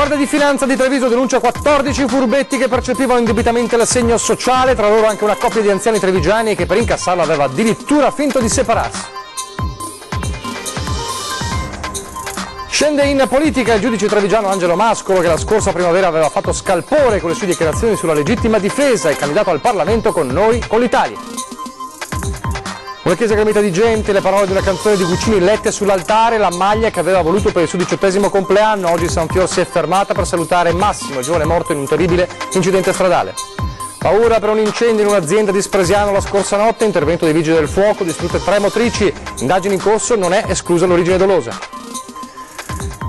Guardia di Finanza di Treviso denuncia 14 furbetti che percepivano indebitamente l'assegno sociale, tra loro anche una coppia di anziani trevigiani che per incassarlo aveva addirittura finto di separarsi. Scende in politica il giudice trevigiano Angelo Mascolo, che la scorsa primavera aveva fatto scalpore con le sue dichiarazioni sulla legittima difesa, e candidato al Parlamento con noi, con l'Italia. Una chiesa gremita di gente, le parole di una canzone di Guccini lette sull'altare, la maglia che aveva voluto per il suo 18° compleanno. Oggi San Fior si è fermata per salutare Massimo, il giovane morto in un terribile incidente stradale. Paura per un incendio in un'azienda di Spresiano la scorsa notte, intervento dei vigili del fuoco, distrutte 3 motrici, indagini in corso, non è esclusa l'origine dolosa.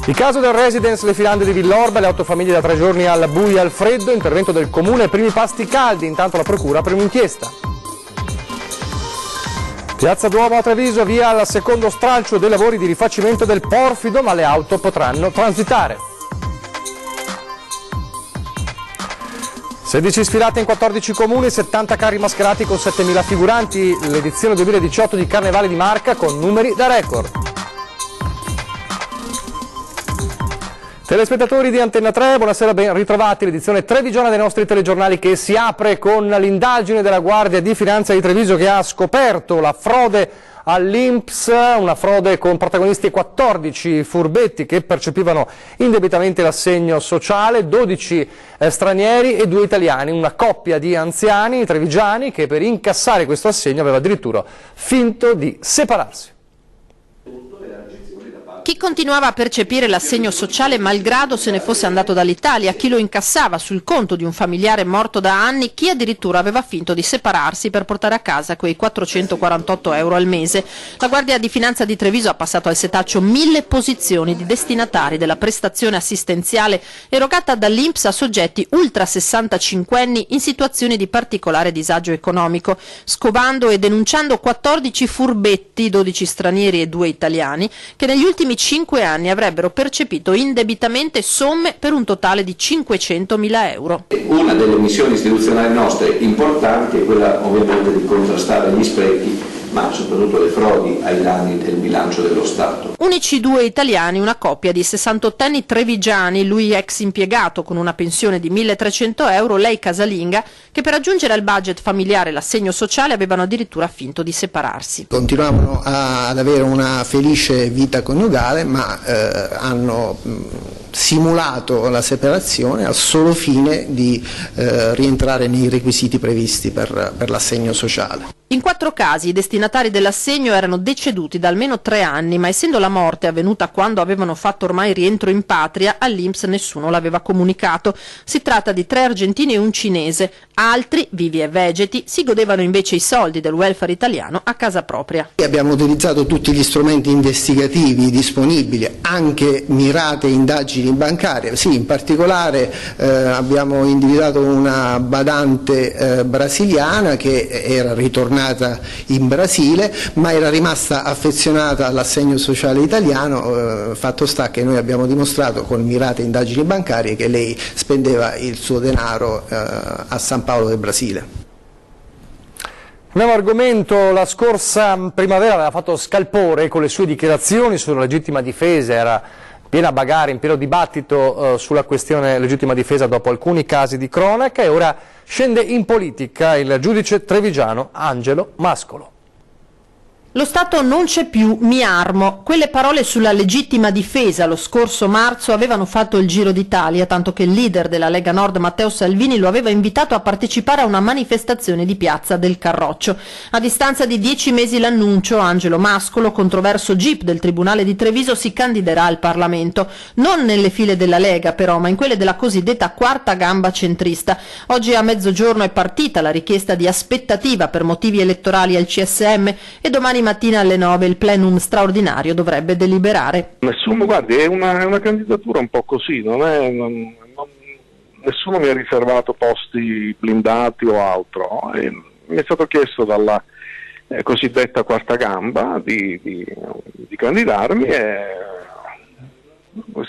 Il caso del residence Le Filande di Villorba, le 8 famiglie da 3 giorni al buio e al freddo, intervento del comune, primi pasti caldi, intanto la procura per un'inchiesta. Piazza Duomo a Treviso, via al secondo stralcio dei lavori di rifacimento del porfido, ma le auto potranno transitare. 16 sfilate in 14 comuni, 70 carri mascherati con 7.000 figuranti, l'edizione 2018 di Carnevale di Marca con numeri da record. Telespettatori di Antenna 3, buonasera, ben ritrovati. L'edizione trevigiana dei nostri telegiornali che si apre con l'indagine della Guardia di Finanza di Treviso che ha scoperto la frode all'INPS, una frode con protagonisti 14 furbetti che percepivano indebitamente l'assegno sociale, 12 stranieri e 2 italiani, una coppia di anziani trevigiani che per incassare questo assegno aveva addirittura finto di separarsi. Chi continuava a percepire l'assegno sociale malgrado se ne fosse andato dall'Italia, chi lo incassava sul conto di un familiare morto da anni, chi addirittura aveva finto di separarsi per portare a casa quei 448 euro al mese. La Guardia di Finanza di Treviso ha passato al setaccio 1000 posizioni di destinatari della prestazione assistenziale erogata dall'INPS a soggetti ultra 65enni in situazioni di particolare disagio economico, scovando e denunciando 14 furbetti, 12 stranieri e 2 italiani, che negli ultimi 5 anni avrebbero percepito indebitamente somme per un totale di 500.000 euro. Una delle missioni istituzionali nostre importanti è quella ovviamente di contrastare gli sprechi, ma soprattutto le frodi ai danni del bilancio dello Stato. Unici 2 italiani, una coppia di 68enni trevigiani, lui ex impiegato con una pensione di 1.300 euro, lei casalinga, che per aggiungere al budget familiare l'assegno sociale avevano addirittura finto di separarsi. Continuavano ad avere una felice vita coniugale, ma hanno simulato la separazione al solo fine di rientrare nei requisiti previsti per l'assegno sociale. In 4 casi i destinatari dell'assegno erano deceduti da almeno 3 anni, ma essendo la morte avvenuta quando avevano fatto ormai rientro in patria, all'INPS nessuno l'aveva comunicato. Si tratta di 3 argentini e un cinese. Altri, vivi e vegeti, si godevano invece i soldi del welfare italiano a casa propria. Abbiamo utilizzato tutti gli strumenti investigativi disponibili, anche mirate indagini bancarie. Sì, in particolare abbiamo individuato una badante brasiliana che era ritornata in Brasile, ma era rimasta affezionata all'assegno sociale italiano. Fatto sta che noi abbiamo dimostrato con mirate indagini bancarie che lei spendeva il suo denaro a San Paolo del Brasile. Nuovo argomento, la scorsa primavera aveva fatto scalpore con le sue dichiarazioni sulla legittima difesa, era piena bagarre, in pieno dibattito sulla questione legittima difesa dopo alcuni casi di cronaca, e ora scende in politica il giudice trevigiano Angelo Mascolo. Lo Stato non c'è più, mi armo. Quelle parole sulla legittima difesa lo scorso marzo avevano fatto il giro d'Italia, tanto che il leader della Lega Nord Matteo Salvini lo aveva invitato a partecipare a una manifestazione di Piazza del Carroccio. A distanza di 10 mesi l'annuncio, Angelo Mascolo, controverso GIP del Tribunale di Treviso, si candiderà al Parlamento. Non nelle file della Lega però, ma in quelle della cosiddetta quarta gamba centrista. Oggi a mezzogiorno è partita la richiesta di aspettativa per motivi elettorali al CSM e domani mattina alle 9 il plenum straordinario dovrebbe deliberare. Nessuno, guardi, è una candidatura un po' così, nessuno mi ha riservato posti blindati o altro, mi è stato chiesto dalla cosiddetta quarta gamba di candidarmi, e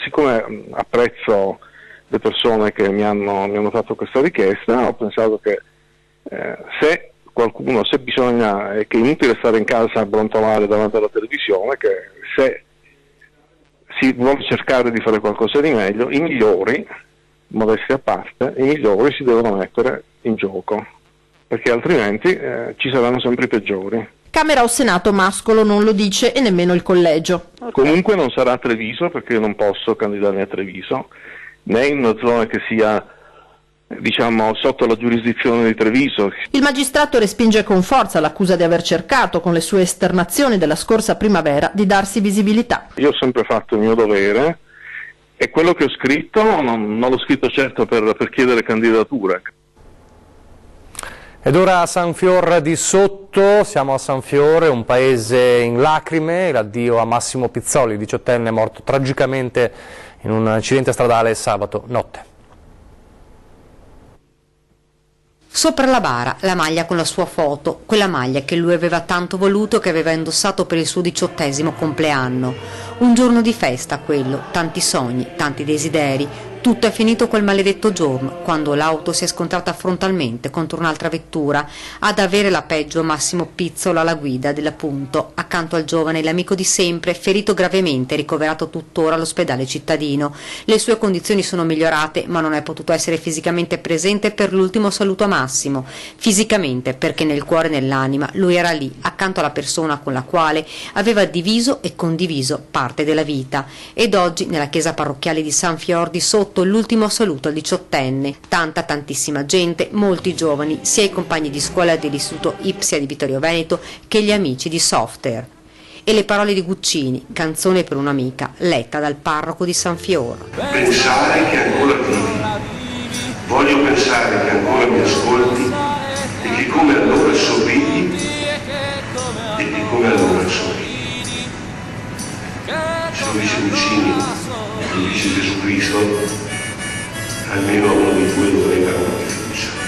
siccome apprezzo le persone che mi hanno fatto questa richiesta, ho pensato che se bisogna, che è inutile stare in casa a brontolare davanti alla televisione, che se si vuole cercare di fare qualcosa di meglio, i migliori, modestia a parte, i migliori si devono mettere in gioco, perché altrimenti ci saranno sempre i peggiori. Camera o Senato, Mascolo non lo dice e nemmeno il collegio. Comunque non sarà a Treviso, perché io non posso candidarmi a Treviso, né in una zona che sia, diciamo, sotto la giurisdizione di Treviso. Il magistrato respinge con forza l'accusa di aver cercato, con le sue esternazioni della scorsa primavera, di darsi visibilità. Io ho sempre fatto il mio dovere e quello che ho scritto non l'ho scritto certo per chiedere candidature. Ed ora a San Fior di Sotto, siamo a San Fiore, un paese in lacrime, l'addio a Massimo Pizzoli, 18enne morto tragicamente in un incidente stradale sabato notte. Sopra la bara la maglia con la sua foto, quella maglia che lui aveva tanto voluto e che aveva indossato per il suo 18° compleanno. Un giorno di festa quello, tanti sogni, tanti desideri. Tutto è finito quel maledetto giorno, quando l'auto si è scontrata frontalmente contro un'altra vettura, ad avere la peggio Massimo Pizzola alla guida dell'appunto, accanto al giovane l'amico di sempre, ferito gravemente e ricoverato tuttora all'ospedale cittadino. Le sue condizioni sono migliorate, ma non è potuto essere fisicamente presente per l'ultimo saluto a Massimo. Fisicamente, perché nel cuore e nell'anima lui era lì, accanto alla persona con la quale aveva diviso e condiviso parte della vita. Ed oggi, nella chiesa parrocchiale di San Fior di Sotto, l'ultimo saluto al 18enne. Tantissima gente, molti giovani, sia i compagni di scuola dell'istituto Ipsia di Vittorio Veneto che gli amici di Software. E le parole di Guccini, canzone per un'amica, letta dal parroco di San Fior. Pensare che ancora vivi, voglio pensare che ancora mi ascolti e che come allora sorridi e che come allora sorridi. Se lo dice Guccini, lo dice Gesù Cristo, almeno a uno di due dovrei dare una fiducia.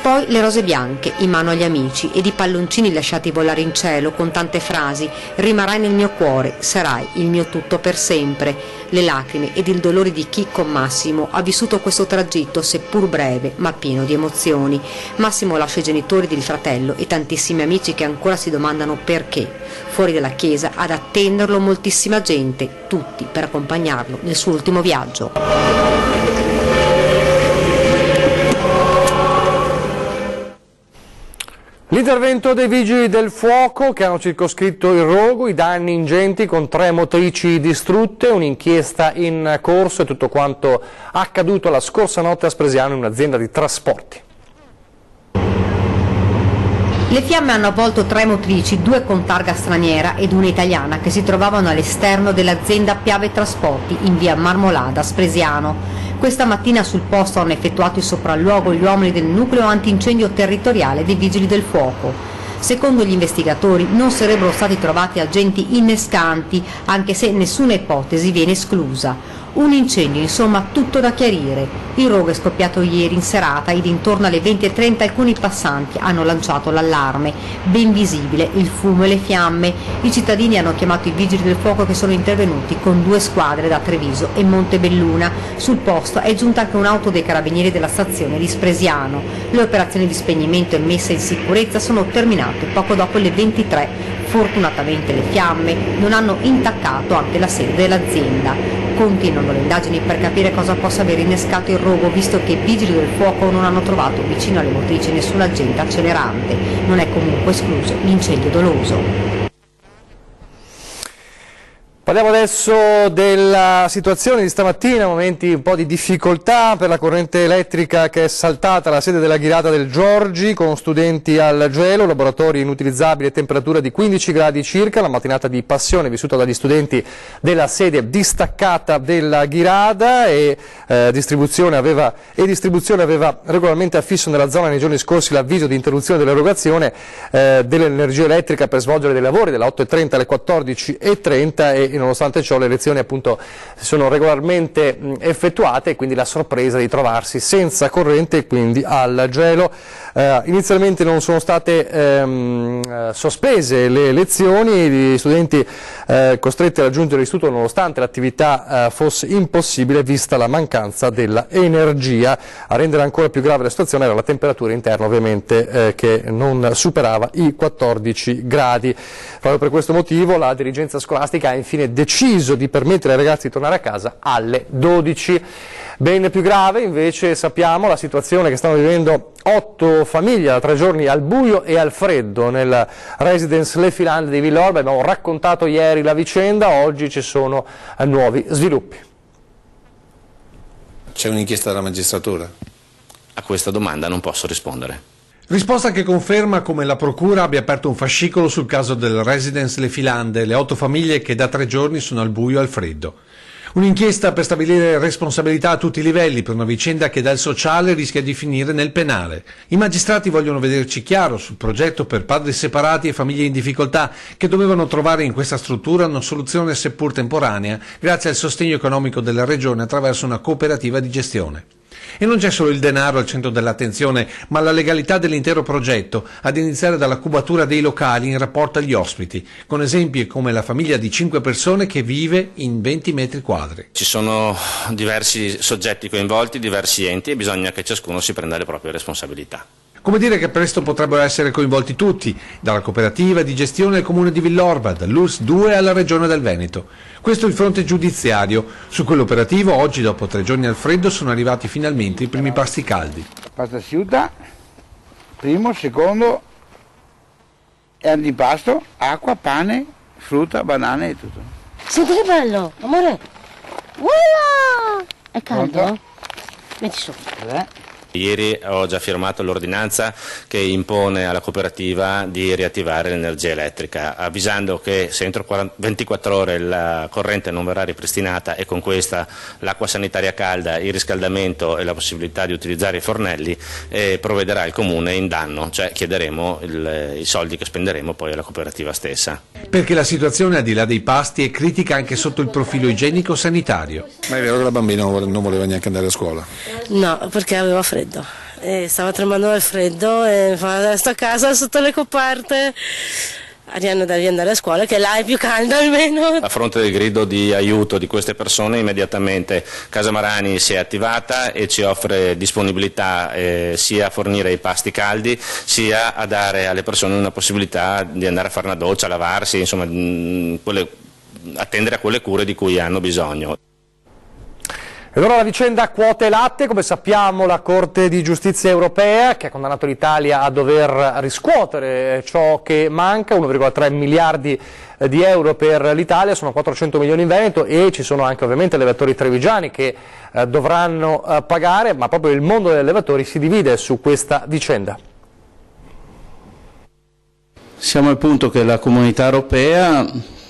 Poi le rose bianche in mano agli amici ed i palloncini lasciati volare in cielo con tante frasi: rimarrai nel mio cuore, sarai il mio tutto per sempre. Le lacrime ed il dolore di chi con Massimo ha vissuto questo tragitto, seppur breve ma pieno di emozioni. Massimo lascia i genitori del fratello e tantissimi amici che ancora si domandano perché. Fuori dalla chiesa ad attenderlo moltissima gente, tutti per accompagnarlo nel suo ultimo viaggio. L'intervento dei vigili del fuoco che hanno circoscritto il rogo, i danni ingenti con 3 motrici distrutte, un'inchiesta in corso e tutto quanto accaduto la scorsa notte a Spresiano in un'azienda di trasporti. Le fiamme hanno avvolto 3 motrici, 2 con targa straniera ed una italiana, che si trovavano all'esterno dell'azienda Piave Trasporti in via Marmolada a Spresiano. Questa mattina sul posto hanno effettuato il sopralluogo gli uomini del nucleo antincendio territoriale dei Vigili del Fuoco. Secondo gli investigatori non sarebbero stati trovati agenti innescanti, anche se nessuna ipotesi viene esclusa. Un incendio, insomma, tutto da chiarire. Il rogo è scoppiato ieri in serata ed intorno alle 20:30 alcuni passanti hanno lanciato l'allarme. Ben visibile il fumo e le fiamme. I cittadini hanno chiamato i vigili del fuoco che sono intervenuti con 2 squadre da Treviso e Montebelluna. Sul posto è giunta anche un'auto dei carabinieri della stazione di Spresiano. Le operazioni di spegnimento e messa in sicurezza sono terminate poco dopo le 23. Fortunatamente le fiamme non hanno intaccato anche la sede dell'azienda. Continuano le indagini per capire cosa possa aver innescato il rogo, visto che i vigili del fuoco non hanno trovato vicino alle motrici nessun agente accelerante. Non è comunque escluso l'incendio doloso. Parliamo adesso della situazione di stamattina, momenti un po' di difficoltà per la corrente elettrica che è saltata alla sede della Ghirada del Giorgi con studenti al gelo, laboratori inutilizzabili e temperatura di 15 gradi circa, la mattinata di passione vissuta dagli studenti della sede distaccata della Ghirada e distribuzione aveva regolarmente affisso nella zona nei giorni scorsi l'avviso di interruzione dell'erogazione dell'energia elettrica per svolgere dei lavori dalle 8:30 alle 14:30 e nonostante ciò le lezioni appunto sono regolarmente effettuate e quindi la sorpresa di trovarsi senza corrente e quindi al gelo. Inizialmente non sono state sospese le lezioni, gli studenti costretti a raggiungere l'istituto nonostante l'attività fosse impossibile vista la mancanza dell'energia. A rendere ancora più grave la situazione era la temperatura interna ovviamente che non superava i 14 gradi. Proprio per questo motivo la dirigenza scolastica ha infine deciso di permettere ai ragazzi di tornare a casa alle 12. Ben più grave invece sappiamo la situazione che stanno vivendo 8 famiglie da 3 giorni al buio e al freddo nel residence Le Filande di Villorba. Abbiamo raccontato ieri la vicenda, oggi ci sono nuovi sviluppi. C'è un'inchiesta della magistratura? A questa domanda non posso rispondere. Risposta che conferma come la Procura abbia aperto un fascicolo sul caso del residence Le Filande, le 8 famiglie che da 3 giorni sono al buio e al freddo. Un'inchiesta per stabilire responsabilità a tutti i livelli per una vicenda che dal sociale rischia di finire nel penale. I magistrati vogliono vederci chiaro sul progetto per padri separati e famiglie in difficoltà che dovevano trovare in questa struttura una soluzione seppur temporanea grazie al sostegno economico della Regione attraverso una cooperativa di gestione. E non c'è solo il denaro al centro dell'attenzione, ma la legalità dell'intero progetto, ad iniziare dalla cubatura dei locali in rapporto agli ospiti, con esempi come la famiglia di 5 persone che vive in 20 metri quadri. Ci sono diversi soggetti coinvolti, diversi enti e bisogna che ciascuno si prenda le proprie responsabilità. Come dire che presto potrebbero essere coinvolti tutti, dalla cooperativa di gestione del comune di Villorba, dall'URSS 2 alla regione del Veneto. Questo è il fronte giudiziario. Su quell'operativo, oggi dopo 3 giorni al freddo, sono arrivati finalmente i primi pasti caldi. Pasta asciutta, primo, secondo, e antipasto, acqua, pane, frutta, banane e tutto. Senti che bello, amore. Wow! È caldo? Pronto? Metti su. Ieri ho già firmato l'ordinanza che impone alla cooperativa di riattivare l'energia elettrica, avvisando che se entro 24 ore la corrente non verrà ripristinata e con questa l'acqua sanitaria calda, il riscaldamento e la possibilità di utilizzare i fornelli, provvederà il comune in danno, cioè chiederemo i soldi che spenderemo poi alla cooperativa stessa. Perché la situazione al di là dei pasti è critica anche sotto il profilo igienico-sanitario. Ma è vero che la bambina non voleva neanche andare a scuola? No, perché aveva freddo. E stava tremando dal freddo e fa sto a casa sotto le coperte. Arianna devi andare a scuola che là è più calda almeno. A fronte del grido di aiuto di queste persone immediatamente Casa Marani si è attivata e ci offre disponibilità sia a fornire i pasti caldi sia a dare alle persone una possibilità di andare a fare una doccia, a lavarsi, insomma attendere a quelle cure di cui hanno bisogno. Ed ora la vicenda quote latte. Come sappiamo la Corte di Giustizia europea che ha condannato l'Italia a dover riscuotere ciò che manca, 1,3 miliardi di euro per l'Italia, sono 400 milioni in Veneto e ci sono anche ovviamente allevatori trevigiani che dovranno pagare, ma proprio il mondo degli allevatori si divide su questa vicenda. Siamo al punto che la Comunità Europea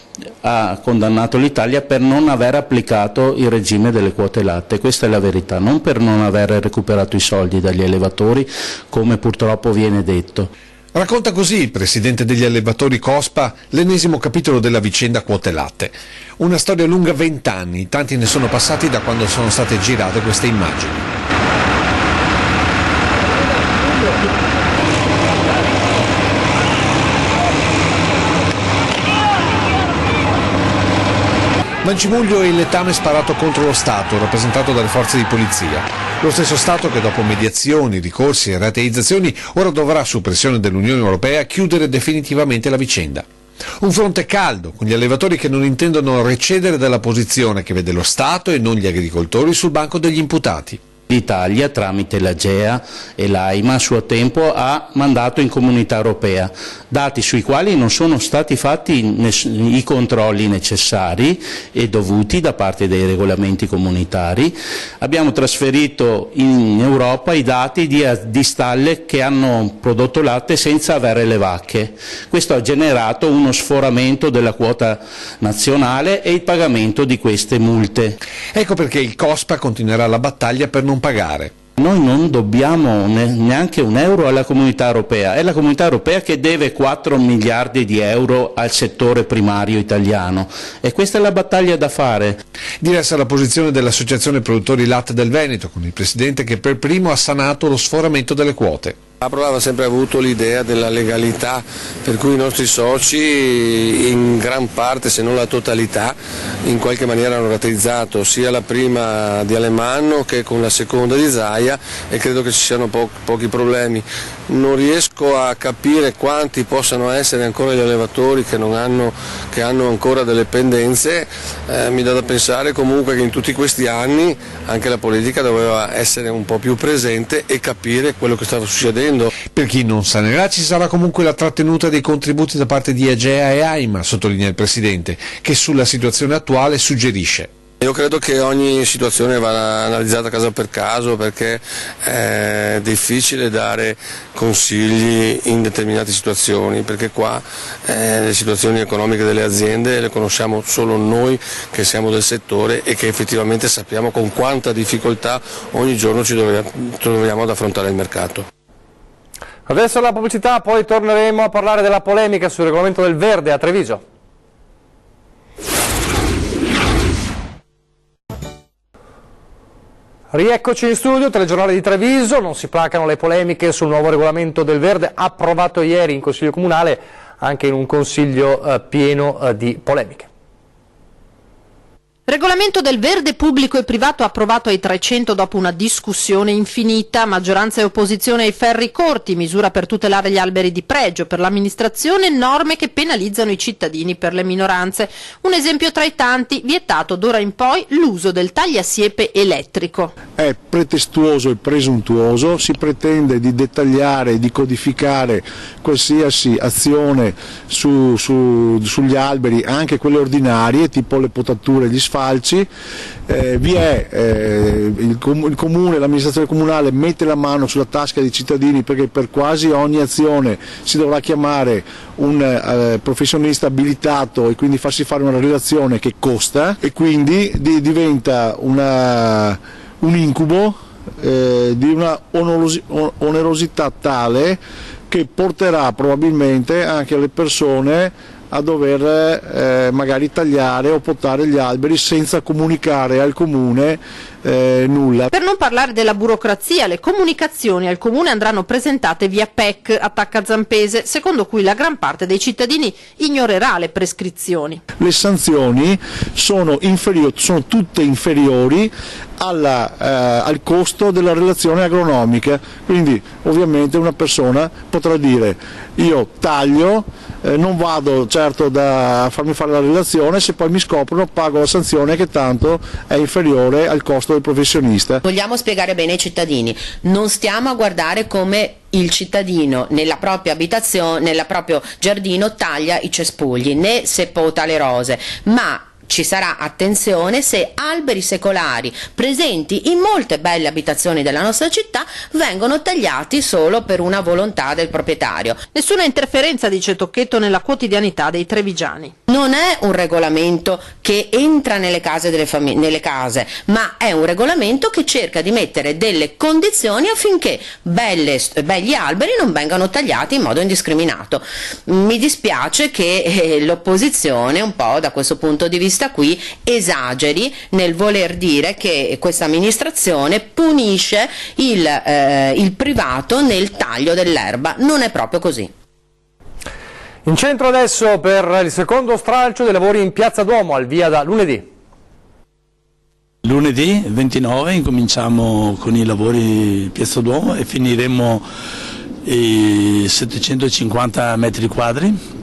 ha condannato l'Italia per non aver applicato il regime delle quote latte, questa è la verità, non per non aver recuperato i soldi dagli allevatori come purtroppo viene detto. Racconta così il presidente degli allevatori COSPA l'ennesimo capitolo della vicenda quote latte. Una storia lunga 20 anni, tanti ne sono passati da quando sono state girate queste immagini. Mancimuglio è il letame sparato contro lo Stato, rappresentato dalle forze di polizia. Lo stesso Stato che dopo mediazioni, ricorsi e rateizzazioni ora dovrà, su pressione dell'Unione Europea, chiudere definitivamente la vicenda. Un fronte caldo, con gli allevatori che non intendono recedere dalla posizione che vede lo Stato e non gli agricoltori sul banco degli imputati. L'Italia, tramite l'AGEA e l'AIMA, a suo tempo ha mandato in Comunità Europea dati sui quali non sono stati fatti i controlli necessari e dovuti da parte dei regolamenti comunitari. Abbiamo trasferito in Europa i dati di stalle che hanno prodotto latte senza avere le vacche. Questo ha generato uno sforamento della quota nazionale e il pagamento di queste multe. Ecco perché il COSPA continuerà la battaglia per non pagare. Noi non dobbiamo neanche un euro alla Comunità Europea, è la Comunità Europea che deve 4 miliardi di euro al settore primario italiano e questa è la battaglia da fare. Diversa la posizione dell'Associazione Produttori Latte del Veneto, con il presidente che per primo ha sanato lo sforamento delle quote. Aprola ha sempre avuto l'idea della legalità, per cui i nostri soci in gran parte, se non la totalità, in qualche maniera hanno rateizzato sia la prima di Alemanno che con la seconda di Zaia, e credo che ci siano pochi problemi. Non riesco a capire quanti possano essere ancora gli allevatori che hanno ancora delle pendenze. Mi dà da pensare comunque che in tutti questi anni anche la politica doveva essere un po' più presente e capire quello che stava succedendo. Per chi non sanerà, ci sarà comunque la trattenuta dei contributi da parte di Agea e AIMA, sottolinea il Presidente, che sulla situazione attuale suggerisce. Io credo che ogni situazione vada analizzata caso per caso, perché è difficile dare consigli in determinate situazioni, perché qua le situazioni economiche delle aziende le conosciamo solo noi che siamo del settore e che effettivamente sappiamo con quanta difficoltà ogni giorno ci troviamo ad affrontare il mercato. Adesso la pubblicità, poi torneremo a parlare della polemica sul regolamento del verde a Treviso. Rieccoci in studio, telegiornale di Treviso. Non si placano le polemiche sul nuovo regolamento del verde approvato ieri in Consiglio Comunale, anche in un Consiglio pieno di polemiche. Regolamento del verde pubblico e privato approvato ai 300 dopo una discussione infinita, maggioranza e opposizione ai ferri corti, misura per tutelare gli alberi di pregio per l'amministrazione, norme che penalizzano i cittadini per le minoranze. Un esempio tra i tanti, vietato d'ora in poi l'uso del tagliasiepe elettrico. È pretestuoso e presuntuoso, si pretende di dettagliare e di codificare qualsiasi azione sugli alberi, anche quelle ordinarie, tipo le potature e gli sfalci. Il comune, l'amministrazione comunale mette la mano sulla tasca dei cittadini, perché per quasi ogni azione si dovrà chiamare un professionista abilitato e quindi farsi fare una relazione che costa, e quindi diventa un incubo di una onerosità tale che porterà probabilmente anche le persone a dover magari tagliare o potare gli alberi senza comunicare al comune nulla. Per non parlare della burocrazia, le comunicazioni al comune andranno presentate via PEC, attacca Zampese, secondo cui la gran parte dei cittadini ignorerà le prescrizioni. Le sanzioni sono tutte inferiori al costo della relazione agronomica, quindi ovviamente una persona potrà dire: io taglio, non vado certo a farmi fare la relazione, se poi mi scoprono pago la sanzione che tanto è inferiore al costo del professionista. Vogliamo spiegare bene ai cittadini, non stiamo a guardare come il cittadino nella propria abitazione, nel proprio giardino taglia i cespugli, né se pota le rose, ma ci sarà attenzione se alberi secolari presenti in molte belle abitazioni della nostra città vengono tagliati solo per una volontà del proprietario. Nessuna interferenza, dice Tocchetto, nella quotidianità dei trevigiani. Non è un regolamento che entra nelle case nelle case, ma è un regolamento che cerca di mettere delle condizioni affinché begli alberi non vengano tagliati in modo indiscriminato. Mi dispiace che l'opposizione un po' da questo punto di vista qui esageri nel voler dire che questa amministrazione punisce il privato nel taglio dell'erba. Non è proprio così. In centro adesso per il secondo stralcio dei lavori in Piazza Duomo, al via da lunedì. Lunedì 29 incominciamo con i lavori in Piazza Duomo e finiremo i 750 metri quadri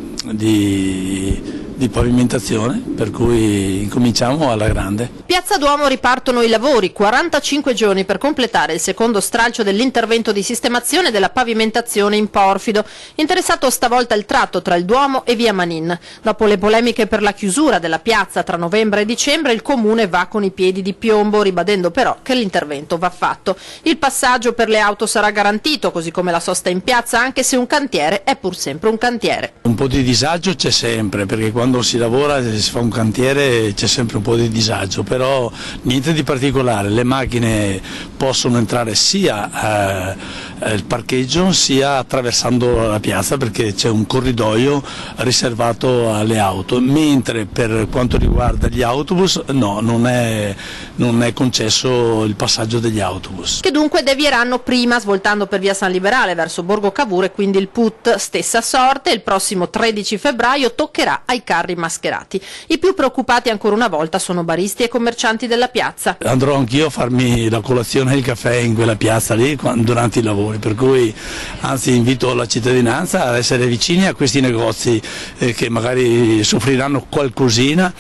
di pavimentazione, per cui incominciamo alla grande. Piazza Duomo ripartono i lavori, 45 giorni per completare il secondo stralcio dell'intervento di sistemazione della pavimentazione in porfido, interessato stavolta il tratto tra il Duomo e via Manin. Dopo le polemiche per la chiusura della piazza tra novembre e dicembre, il comune va con i piedi di piombo, ribadendo però che l'intervento va fatto. Il passaggio per le auto sarà garantito, così come la sosta in piazza, anche se un cantiere è pur sempre un cantiere. Un po' di disagio c'è sempre, perché quando si lavora, si fa un cantiere, c'è sempre un po' di disagio, però niente di particolare. Le macchine possono entrare sia il parcheggio sia attraversando la piazza, perché c'è un corridoio riservato alle auto, mentre per quanto riguarda gli autobus no, non è concesso il passaggio degli autobus. Che dunque devieranno prima svoltando per via San Liberale verso Borgo Cavour, e quindi il PUT stessa sorte. Il prossimo 13 febbraio toccherà ai carri mascherati. I più preoccupati ancora una volta sono baristi e commercianti della piazza. Andrò anch'io a farmi la colazione e il caffè in quella piazza lì durante i lavori, per cui anzi invito la cittadinanza ad essere vicini a questi negozi che magari soffriranno qualcosina,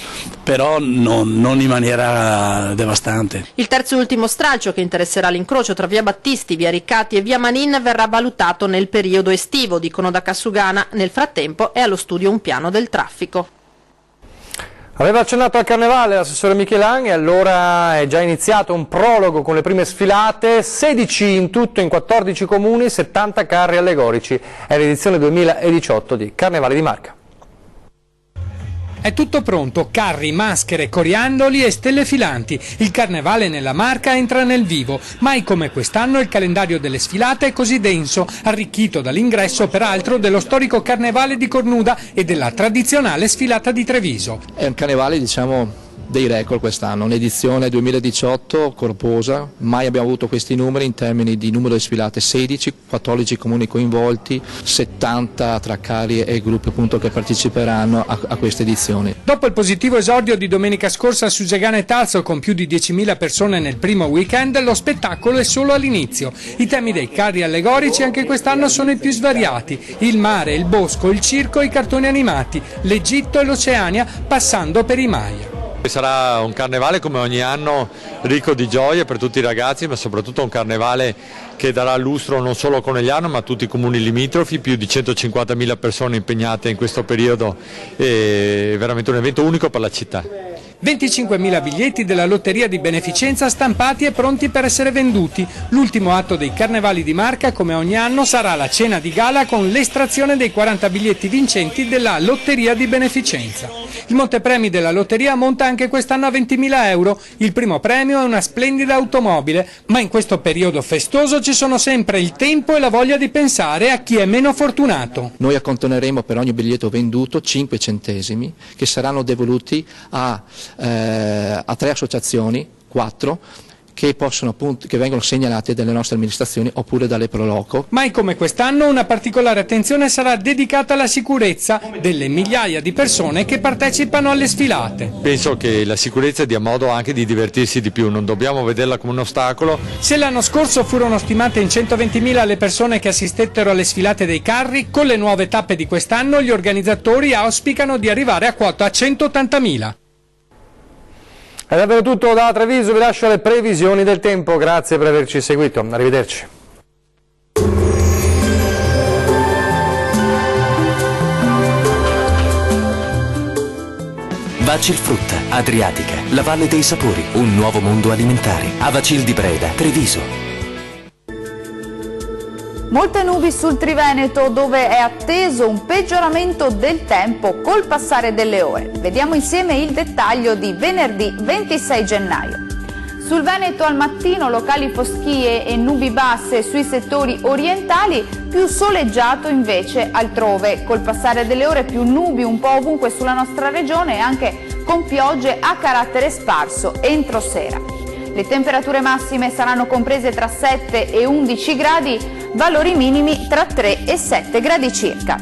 però non in maniera devastante. Il terzo e ultimo stralcio, che interesserà l'incrocio tra via Battisti, via Riccati e via Manin, verrà valutato nel periodo estivo, dicono da Cassugana. Nel frattempo è allo studio un piano del traffico. Aveva accennato al carnevale l'assessore Michelin e allora è già iniziato un prologo con le prime sfilate, 16 in tutto in 14 comuni, 70 carri allegorici. È l'edizione 2018 di Carnevale di Marca. È tutto pronto, carri, maschere, coriandoli e stelle filanti. Il carnevale nella Marca entra nel vivo. Mai come quest'anno il calendario delle sfilate è così denso, arricchito dall'ingresso peraltro dello storico carnevale di Cornuda e della tradizionale sfilata di Treviso. È un carnevale, diciamo, dei record quest'anno, un'edizione 2018 corposa, mai abbiamo avuto questi numeri in termini di numero di sfilate: 16, 14 comuni coinvolti, 70 tra carri e gruppi appunto che parteciperanno a queste edizioni. Dopo il positivo esordio di domenica scorsa a Susegana e Talso con più di 10.000 persone nel primo weekend, lo spettacolo è solo all'inizio. I temi dei carri allegorici anche quest'anno sono i più svariati: il mare, il bosco, il circo e i cartoni animati, l'Egitto e l'Oceania, passando per i Maya. Sarà un carnevale come ogni anno ricco di gioie per tutti i ragazzi, ma soprattutto un carnevale che darà lustro non solo a Conegliano ma a tutti i comuni limitrofi, più di 150.000 persone impegnate in questo periodo, è veramente un evento unico per la città. 25.000 biglietti della lotteria di beneficenza stampati e pronti per essere venduti. L'ultimo atto dei carnevali di Marca, come ogni anno, sarà la cena di gala con l'estrazione dei 40 biglietti vincenti della lotteria di beneficenza. Il montepremi della lotteria monta anche quest'anno a 20.000 euro. Il primo premio è una splendida automobile, ma in questo periodo festoso ci sono sempre il tempo e la voglia di pensare a chi è meno fortunato. Noi accantoneremo per ogni biglietto venduto 5 centesimi che saranno devoluti a 3 associazioni, 4, che vengono segnalate dalle nostre amministrazioni oppure dalle Proloco. Mai come quest'anno una particolare attenzione sarà dedicata alla sicurezza delle migliaia di persone che partecipano alle sfilate. Penso che la sicurezza dia modo anche di divertirsi di più, non dobbiamo vederla come un ostacolo. Se l'anno scorso furono stimate in 120.000 le persone che assistettero alle sfilate dei carri, con le nuove tappe di quest'anno gli organizzatori auspicano di arrivare a quota 180.000. È davvero tutto da Treviso, vi lascio alle previsioni del tempo, grazie per averci seguito, arrivederci. Vacil Frutta, Adriatica, la Valle dei Sapori, un nuovo mondo alimentare. Avacil di Breda, Treviso. Molte nubi sul Triveneto, dove è atteso un peggioramento del tempo col passare delle ore. Vediamo insieme il dettaglio di venerdì 26 gennaio. Sul Veneto al mattino locali foschie e nubi basse sui settori orientali, più soleggiato invece altrove. Col passare delle ore più nubi un po' ovunque sulla nostra regione e anche con piogge a carattere sparso entro sera. Le temperature massime saranno comprese tra 7 e 11 gradi, valori minimi tra 3 e 7 gradi circa.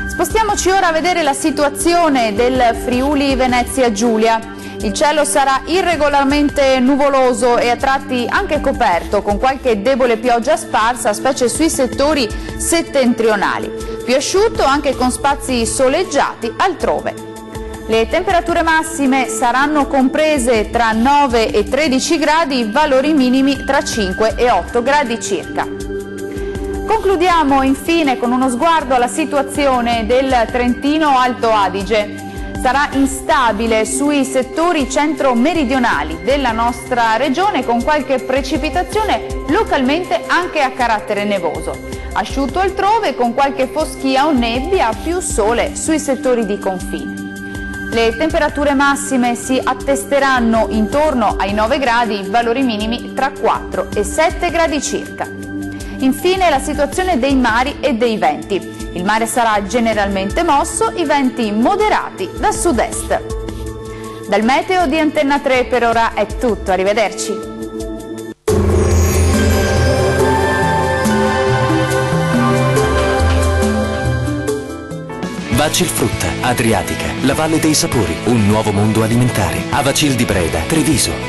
Spostiamoci ora a vedere la situazione del Friuli Venezia Giulia. Il cielo sarà irregolarmente nuvoloso e a tratti anche coperto, con qualche debole pioggia sparsa, specie sui settori settentrionali. Più asciutto anche con spazi soleggiati altrove. Le temperature massime saranno comprese tra 9 e 13 gradi, valori minimi tra 5 e 8 gradi circa. Concludiamo infine con uno sguardo alla situazione del Trentino Alto Adige. Sarà instabile sui settori centro-meridionali della nostra regione, con qualche precipitazione localmente anche a carattere nevoso. Asciutto altrove con qualche foschia o nebbia, più sole sui settori di confine. Le temperature massime si attesteranno intorno ai 9 gradi, valori minimi tra 4 e 7 gradi circa. Infine la situazione dei mari e dei venti. Il mare sarà generalmente mosso, i venti moderati da sud-est. Dal meteo di Antenna 3 per ora è tutto, arrivederci. Vacil Frutta, Adriatica, la Valle dei Sapori, un nuovo mondo alimentare. Avacil di Breda, Treviso.